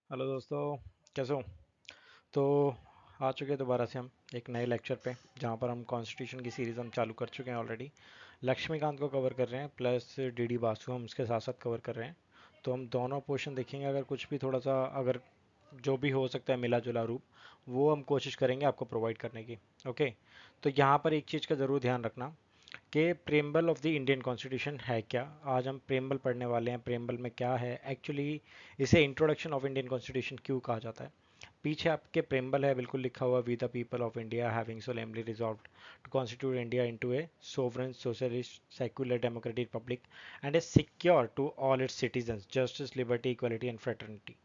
Hello दोस्तों, कैसे हो? तो आ चुके हैं दोबारा से हम एक नए लेक्चर पे, जहाँ पर हम कॉन्स्टिट्यूशन की सीरीज़ हम चालू कर चुके हैं ऑलरेडी। लक्ष्मीकांत को कवर कर रहे हैं, प्लस डीडी बासु हम उसके साथ साथ कवर कर रहे हैं। तो हम दोनों पोर्शन देखेंगे, अगर कुछ भी थोड़ा सा अगर जो भी हो सकता है मिला जुला रूप, वो हम कोशिश करेंगे आपको प्रोवाइड करने की। ओके। तो यहाँ पर एक चीज़ का ज़रूर ध्यान रखना कि preamble of the Indian constitution है क्या। आज हम प्रेम्बल पढ़ने वाले हैं, प्रेम्बल में क्या है एक्चुअली, इसे इंट्रोडक्शन ऑफ इंडियन कॉन्स्टिट्यूशन क्यों कहा जाता है। पीछे आपके प्रेम्बल है बिल्कुल लिखा हुआ, we the people of India having solemnly resolved to constitute India into a sovereign socialist secular democratic republic and a secure to all its citizens justice liberty equality and fraternity.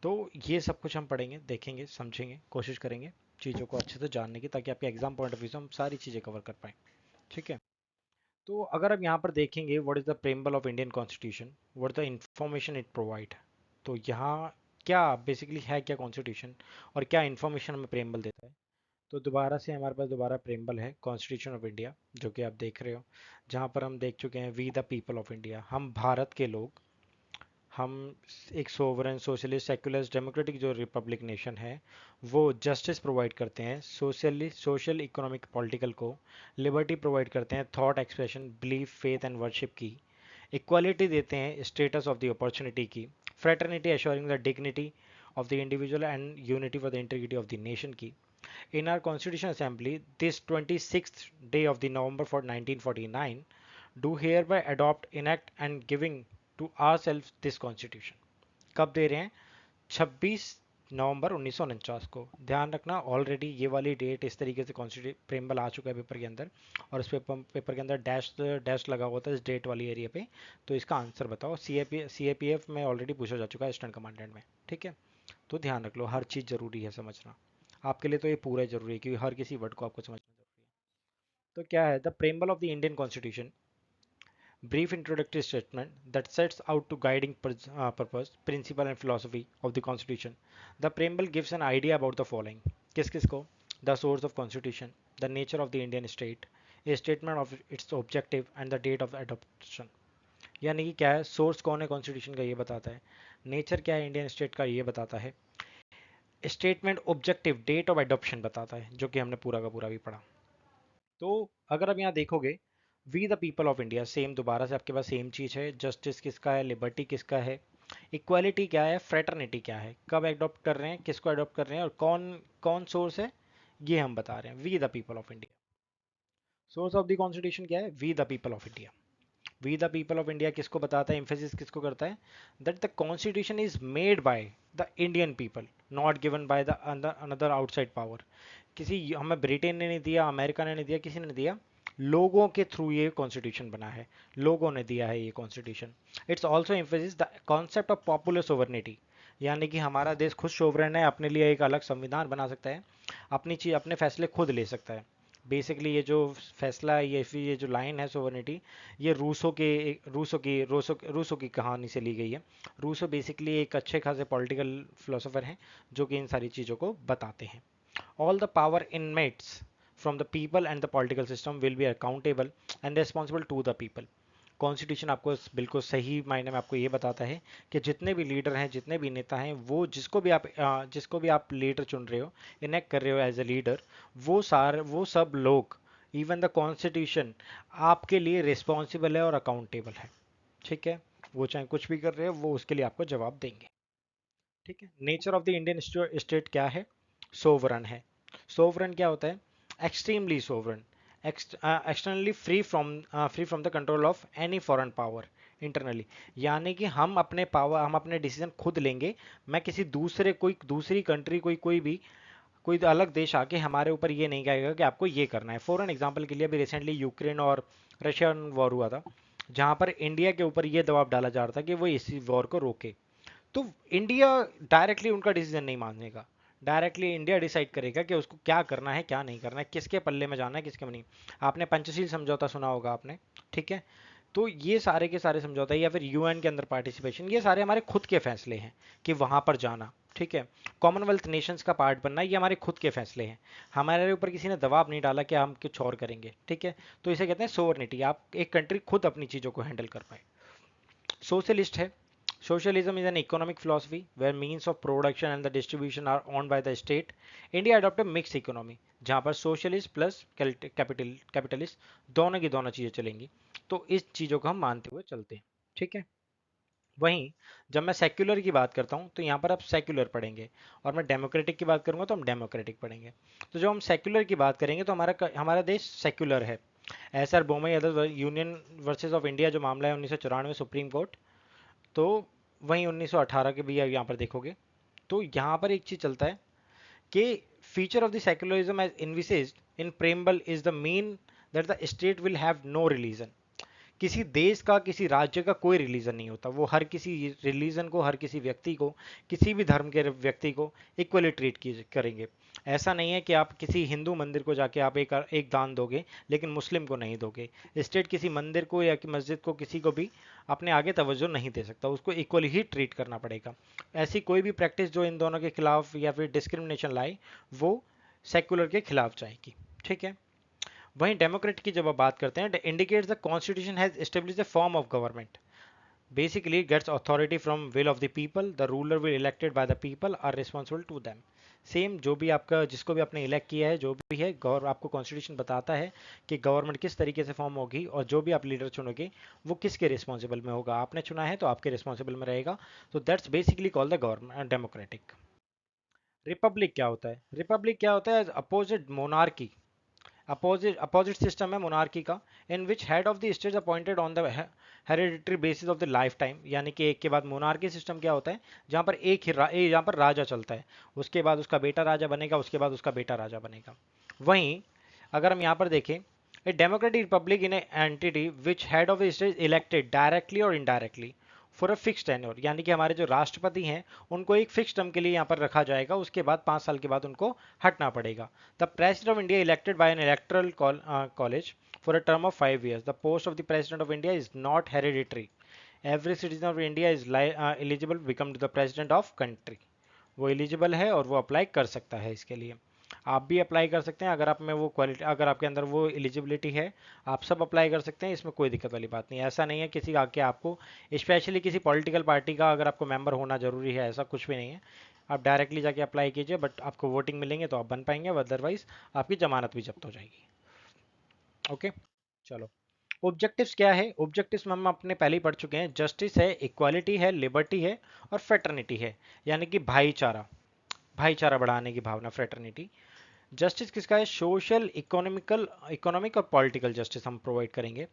तो ये सब कुछ हम पढ़ेंगे, देखेंगे, समझेंगे, कोशिश करेंगे चीज़ों को अच्छे से जानने की, ताकि आपके एग्जाम पॉइंट ऑफ व्यू से हम सारी चीज़ें कवर कर पाएँ। ठीक है। तो अगर आप यहाँ पर देखेंगे, what is the preamble of Indian constitution, what the information it provide. तो यहाँ क्या बेसिकली है, क्या कॉन्स्टिट्यूशन और क्या इन्फॉर्मेशन हमें प्रेम्बल देता है। तो दोबारा से हमारे पास दोबारा प्रेम्बल है, कॉन्स्टिट्यूशन ऑफ इंडिया, जो कि आप देख रहे हो, जहाँ पर हम देख चुके हैं we the people of India, हम भारत के लोग, हम एक सोवरेन सोशलिस्ट सेक्युलर डेमोक्रेटिक जो रिपब्लिक नेशन है, वो जस्टिस प्रोवाइड करते हैं सोशली सोशल इकोनॉमिक पॉलिटिकल को, लिबर्टी प्रोवाइड करते हैं thought expression belief faith and worship की, इक्वालिटी देते हैं स्टेटस ऑफ द अपॉर्चुनिटी की, fraternity assuring the dignity of the individual and unity for the integrity of the nation की। In our Constitution Assembly, this 26th day of the November for 1949, do hereby adopt, enact and giving to ourselves this Constitution. कब दे रहे हैं? 26 नवंबर 1949 को। ध्यान रखना, already ये वाली date इस तरीके से कॉन्स्टिट्यूट प्रेम्बल आ चुका है पेपर के अंदर, और इस पेपर के अंदर डैश डैश लगा हुआ था इस डेट वाली एरिया पे। तो इसका आंसर बताओ। सी ए पी एफ में ऑलरेडी पूछा जा चुका है ईस्टर्न कमांडेंट में। ठीक है। तो ध्यान रख लो, हर चीज़ ज़रूरी है समझना। आपके लिए तो ये पूरा ज़रूरी है, क्योंकि हर किसी वर्ड को आपको समझना ज़रूरी है। तो क्या है the preamble of the Indian constitution, brief introductory statement that sets out to guiding purpose, principle and philosophy of the constitution. The preamble gives an idea about the following. किस किस को? The source of constitution, the nature of the Indian state, a statement of its objective and the date of adoption. यानी कि क्या है, source कौन है constitution का ये बताता है, नेचर क्या है इंडियन स्टेट का ये बताता है, statement objective date of adoption बताता है, जो कि हमने पूरा का पूरा भी पढ़ा। तो अगर आप यहाँ देखोगे, we the people of India, same दोबारा से आपके पास सेम चीज़ है। जस्टिस किसका है, लिबर्टी किसका है, इक्वालिटी क्या है, फ्रेटर्निटी क्या है, कब एडॉप्ट कर रहे हैं, किसको एडॉप्ट कर रहे हैं, और कौन कौन सोर्स है, ये हम बता रहे हैं। We the people of India, source of the constitution क्या है, we the people of India. We the people of India किसको बताता है, एम्फेसिस किसको करता है, that the constitution is made by the Indian people, not given by the another outside power. किसी हमें ब्रिटेन ने नहीं दिया, अमेरिका ने नहीं दिया, किसी ने नहीं दिया, लोगों के थ्रू ये कॉन्स्टिट्यूशन बना है, लोगों ने दिया है ये constitution. It's also emphasis the concept of popular sovereignty, यानी कि हमारा देश खुद सोवरेन है, अपने लिए एक अलग संविधान बना सकता है, अपनी चीज अपने फैसले खुद ले सकता है। बेसिकली ये जो फैसला है, ये फिर ये जो लाइन है सोवर्निटी, ये रूसो की कहानी से ली गई है। रूसो बेसिकली एक अच्छे खासे पॉलिटिकल फिलोसोफर हैं, जो कि इन सारी चीज़ों को बताते हैं। All the power inmates from the people and the political system will be accountable and responsible to the people. Constitution आपको बिल्कुल सही मायने में आपको ये बताता है कि जितने भी लीडर हैं, जितने भी नेता हैं, वो जिसको भी आप लीडर चुन रहे हो, इनेक्ट कर रहे हो एज ए लीडर, वो सब लोग, इवन द कॉन्स्टिट्यूशन, आपके लिए रिस्पॉन्सिबल है और अकाउंटेबल है। ठीक है। वो चाहे कुछ भी कर रहे हो, वो उसके लिए आपको जवाब देंगे। ठीक है। Nature of the Indian state क्या है, सोवरन है। सोवरन क्या होता है, extremely sovereign, externally free from the control of any foreign power internally, यानी कि हम अपने डिसीजन खुद लेंगे। मैं किसी दूसरे कोई दूसरी कंट्री कोई अलग देश आके हमारे ऊपर ये नहीं कहेगा कि आपको ये करना है। फॉर एन एग्जाम्पल के लिए अभी रिसेंटली यूक्रेन और रशियन वॉर हुआ था, जहाँ पर इंडिया के ऊपर ये दबाव डाला जा रहा था कि वो इसी वॉर को रोके। तो इंडिया डायरेक्टली उनका डिसीजन नहीं मानेगा, डायरेक्टली इंडिया डिसाइड करेगा कि उसको क्या करना है, क्या नहीं करना है, किसके पल्ले में जाना है, किसके में नहीं। आपने पंचशील समझौता सुना होगा आपने। ठीक है। तो ये सारे के सारे समझौता, या फिर यूएन के अंदर पार्टिसिपेशन, ये सारे हमारे खुद के फैसले हैं कि वहां पर जाना। ठीक है। कॉमनवेल्थ नेशंस का पार्ट बनना, ये हमारे खुद के फैसले हैं, हमारे ऊपर किसी ने दबाव नहीं डाला कि हम कुछ और करेंगे। ठीक है। तो इसे कहते हैं सोवरनिटी, आप एक कंट्री खुद अपनी चीज़ों को हैंडल कर पाए। सोशलिस्ट है, Socialism is an economic philosophy where means of production and the distribution are owned by the state. India adopted mixed economy जहाँ पर socialist plus capitalist दोनों की दोनों चीज़ें चलेंगी. तो इस चीज़ों को हम मानते हुए चलते हैं. ठीक है. वहीं जब मैं सेक्युलर की बात करता हूँ तो यहाँ पर आप सेक्युलर पढ़ेंगे और मैं डेमोक्रेटिक की बात करूँगा तो हम डेमोक्रेटिक पढ़ेंगे. तो जब हम सेक्युलर की बात करेंगे तो हमारा देश सेक्युलर है. S R Bommai other union versus of India जो मामला है 1994 सुप्रीम कोर्ट. तो वहीं 1918 के भी यहाँ पर देखोगे तो यहाँ पर एक चीज चलता है कि feature of the secularism as envisaged in preamble is the main that the state will have no religion. किसी देश का किसी राज्य का कोई रिलीजन नहीं होता. वो हर किसी रिलीजन को, हर किसी व्यक्ति को, किसी भी धर्म के व्यक्ति को इक्वली ट्रीट करेंगे. ऐसा नहीं है कि आप किसी हिंदू मंदिर को जाके आप एक दान दोगे लेकिन मुस्लिम को नहीं दोगे. स्टेट किसी मंदिर को या कि मस्जिद को किसी को भी अपने आगे तवज्जो नहीं दे सकता. उसको इक्वली ही ट्रीट करना पड़ेगा. ऐसी कोई भी प्रैक्टिस जो इन दोनों के खिलाफ या फिर डिस्क्रिमिनेशन लाए वो सेक्युलर के खिलाफ जाएगी. ठीक है. वहीं डेमोक्रेट की जब आप बात करते हैं, indicates the constitution has established the form of government. Basically gets authority from will of the people. The ruler will elected by the people are responsible to them. Same जो भी आपका जिसको भी आपने इलेक्ट किया है जो भी है आपको कॉन्स्टिट्यूशन बताता है कि गवर्नमेंट किस तरीके से फॉर्म होगी और जो भी आप लीडर चुनोगे वो किसके रिस्पॉन्सिबल में होगा. आपने चुना है तो आपके रिस्पॉन्सिबल में रहेगा. तो that's basically called the government democratic. Republic क्या होता है? रिपब्लिक क्या होता है? Opposite monarchy. अपोजिट सिस्टम है मोनार्की का in which head of the state appointed on the hereditary basis of the life time. यानी कि एक के बाद मोनार्की सिस्टम क्या होता है जहाँ पर यहाँ पर राजा चलता है. उसके बाद उसका बेटा राजा बनेगा, उसके बाद उसका बेटा राजा बनेगा. वहीं अगर हम यहाँ पर देखें, a democratic republic in entity which head of the state elected directly और indirectly for a fix tenure. यानी कि हमारे जो राष्ट्रपति हैं उनको एक फिक्स टर्म के लिए यहाँ पर रखा जाएगा. उसके बाद 5 साल के बाद उनको हटना पड़ेगा. The president of India elected by an electoral college for a term of 5 years. The post of the president of India is not hereditary. Every citizen of India is eligible become the president of country. वो eligible है और वो apply कर सकता है इसके लिए. आप भी अप्लाई कर सकते हैं अगर आप में वो क्वालिटी, अगर आपके अंदर वो एलिजिबिलिटी है. आप सब अप्लाई कर सकते हैं, इसमें कोई दिक्कत वाली बात नहीं है. ऐसा नहीं है किसी आके आपको स्पेशली किसी पॉलिटिकल पार्टी का अगर आपको मेंबर होना जरूरी है, ऐसा कुछ भी नहीं है. आप डायरेक्टली जाके अप्लाई कीजिए, बट आपको वोटिंग मिलेंगे तो आप बन पाएंगे, अदरवाइज आपकी जमानत भी जब्त हो जाएगी. ओके. चलो, ऑब्जेक्टिव्स क्या है? ऑब्जेक्टिव्स में हम अपने पहले ही पढ़ चुके हैं. जस्टिस है, इक्वालिटी है, लिबर्टी है और फ्रेटर्निटी है. यानी कि भाईचारा, भाईचारा बढ़ाने की भावना, फ्रेटर्निटी. जस्टिस किसका है? सोशल, इकोनॉमिक और पॉलिटिकल जस्टिस हम प्रोवाइड करेंगे.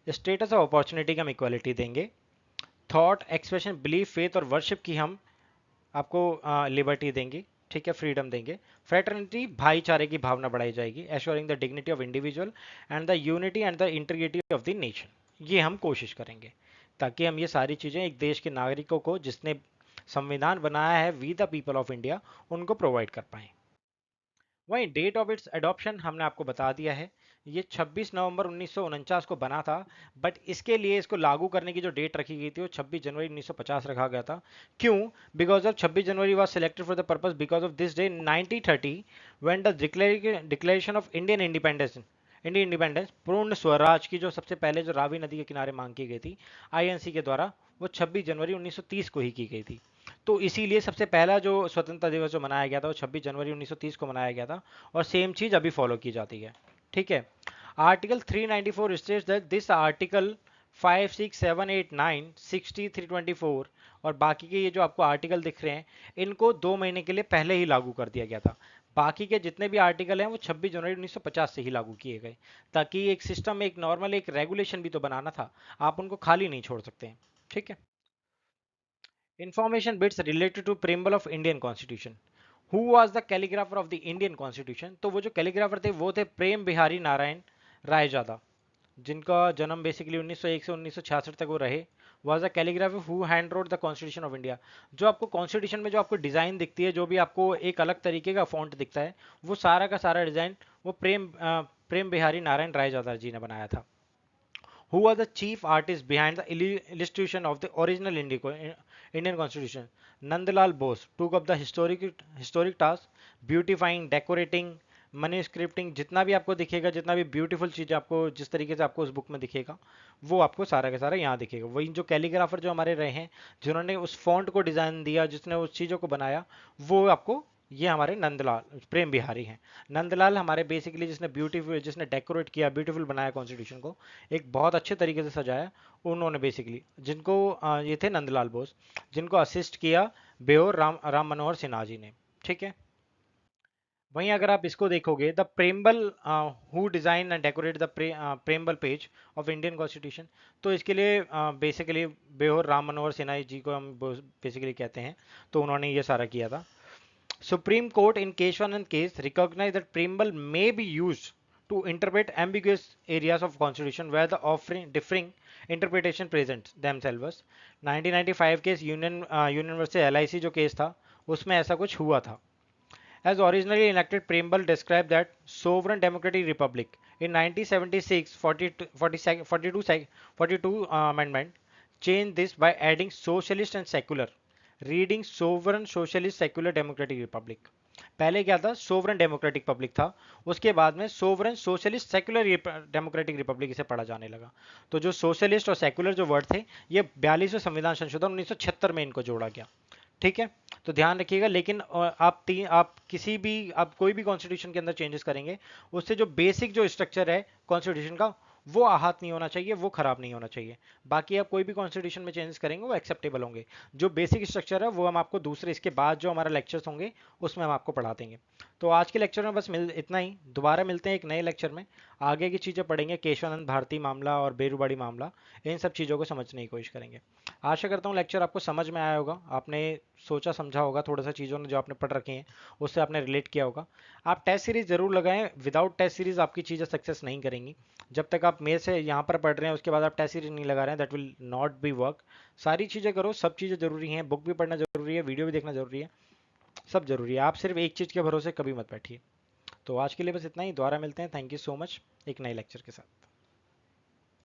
स्टेटस और अपॉर्चुनिटी की हम इक्वालिटी देंगे. थॉट, एक्सप्रेशन, बिलीफ, फेथ और वर्शिप की हम आपको लिबर्टी देंगे. ठीक है, फ्रीडम देंगे. फ्रेटर्निटी, भाईचारे की भावना बढ़ाई जाएगी. Assuring the dignity of individual and the unity and the integrity of the nation. ये हम कोशिश करेंगे ताकि हम ये सारी चीज़ें एक देश के नागरिकों को जिसने संविधान बनाया है, we the people of India, उनको प्रोवाइड कर पाएँ. वहीं डेट ऑफ इट्स एडॉप्शन हमने आपको बता दिया है. ये 26 नवंबर 1949 को बना था. बट इसके लिए इसको लागू करने की जो डेट रखी गई थी वो 26 जनवरी 1950 रखा गया था. क्यों? Because of 26 January was selected for the purpose because of this day 1930 when the declaration of Indian independence, पूर्ण स्वराज की जो सबसे पहले जो रावी नदी के किनारे मांग की गई थी आईएनसी के द्वारा, वो 26 जनवरी 1930 को ही की गई थी. तो इसीलिए सबसे पहला जो स्वतंत्रता दिवस जो मनाया गया था वो 26 जनवरी 1930 को मनाया गया था. और सेम चीज अभी फॉलो की जाती है. ठीक है. Article 394 states that this article 5, 6, 7, 8, 9, 60, 324 और बाकी के ये जो आपको आर्टिकल दिख रहे हैं इनको 2 महीने के लिए पहले ही लागू कर दिया गया था. बाकी के जितने भी आर्टिकल हैं वो 26 जनवरी 1950 से ही लागू किए गए, ताकि एक सिस्टम, एक नॉर्मल एक रेगुलेशन भी तो बनाना था. आप उनको खाली नहीं छोड़ सकते हैं. ठीक है. Information bits related to preamble of Indian Constitution. Who was the calligrapher of the Indian Constitution? तो वो जो कैलीग्राफर थे वो थे प्रेम बिहारी नारायण रायजादा, जिनका जन्म बेसिकली 1901 से 1966 तक वो रहे. was a calligrapher who hand wrote the constitution of India. जो आपको कॉन्स्टिट्यूशन में जो आपको डिजाइन दिखती है, जो भी आपको एक अलग तरीके का फॉन्ट दिखता है, वो सारा का सारा डिजाइन वो प्रेम बिहारी नारायण रायजादा जी ने बनाया था. Who was the chief artist behind the illustration of the original Indian Constitution? Nandalal Bose took up the historic task, beautifying, decorating, money scripting, जितना भी आपको दिखेगा, जितना भी ब्यूटीफुल चीज़ आपको जिस तरीके से आपको उस बुक में दिखेगा, वो आपको सारा का सारा यहाँ दिखेगा। वही जो कैलीग्राफर जो हमारे रहे हैं, जिन्होंने उस फॉन्ट को डिज़ाइन दिया, जिसने उस चीज़ों को बनाया, वो आपको ये हमारे नंदलाल प्रेम बिहारी हैं। नंदलाल हमारे बेसिकली जिसने ब्यूटीफुल, जिसने डेकोरेट किया, ब्यूटीफुल बनाया कॉन्स्टिट्यूशन को, एक बहुत अच्छे तरीके से सजाया, उन्होंने बेसिकली, जिनको ये थे नंदलाल बोस, जिनको असिस्ट किया बेओर राम मनोहर सिन्हा जी ने। ठीक है। वहीं अगर आप इसको देखोगे, the preamble who design and decorate the preamble page of Indian constitution, तो इसके लिए बेसिकली बेहोर राम मनोहर सिन्हा जी को हम बेसिकली कहते हैं, तो उन्होंने ये सारा किया था। Supreme court in Keshwanand case recognized that preamble may be used to interpret ambiguous areas of constitution where the offering differing interpretation presents themselves। 1995 case union versus LIC जो केस था, उसमें ऐसा कुछ हुआ था। As originally enacted, preamble described that sovereign democratic republic in 1976 42 amendment changed this by adding socialist and secular, reading sovereign socialist secular democratic republic। पहले क्या था, सोवरन डेमोक्रेटिक पब्लिक था, उसके बाद में sovereign socialist secular democratic Republic इसे पढ़ा जाने लगा। तो जो सोशलिस्ट और सेकुलर जो वर्ड थे, ये 42वें संविधान संशोधन 1976 में इनको जोड़ा गया। ठीक है। तो ध्यान रखिएगा। लेकिन आप किसी भी, आप कोई भी कॉन्स्टिट्यूशन के अंदर चेंजेस करेंगे, उससे जो बेसिक जो स्ट्रक्चर है कॉन्स्टिट्यूशन का, वो आहत नहीं होना चाहिए, वो खराब नहीं होना चाहिए। बाकी आप कोई भी कॉन्स्टिट्यूशन में चेंजेस करेंगे वो एक्सेप्टेबल होंगे। जो बेसिक स्ट्रक्चर है वो हम आपको दूसरे, इसके बाद जो हमारा लेक्चर्स होंगे उसमें हम आपको पढ़ा देंगे। तो आज के लेक्चर में बस इतना ही। दोबारा मिलते हैं एक नए लेक्चर में, आगे की चीज़ें पढ़ेंगे, केशवानंद भारती मामला और बेरुबाड़ी मामला, इन सब चीज़ों को समझने की कोशिश करेंगे। आशा करता हूँ लेक्चर आपको समझ में आया होगा, आपने सोचा समझा होगा, थोड़ा सा चीज़ों ने जो आपने पढ़ रखी हैं उससे आपने रिलेट किया होगा। आप टेस्ट सीरीज जरूर लगाएं, विदाउट टेस्ट सीरीज आपकी चीज़ें सक्सेस नहीं करेंगी। जब तक आप मेरे से यहाँ पर पढ़ रहे हैं उसके बाद आप टेस्ट सीरीज नहीं लगा रहे हैं, that will not be work. सारी चीज़ें करो, सब चीज़ें जरूरी हैं, बुक भी पढ़ना जरूरी है, वीडियो भी देखना जरूरी है, सब जरूरी है। आप सिर्फ एक चीज़ के भरोसे कभी मत बैठिए। तो आज के लिए बस इतना ही, दोबारा मिलते हैं। थैंक यू सो मच एक नए लेक्चर के साथ।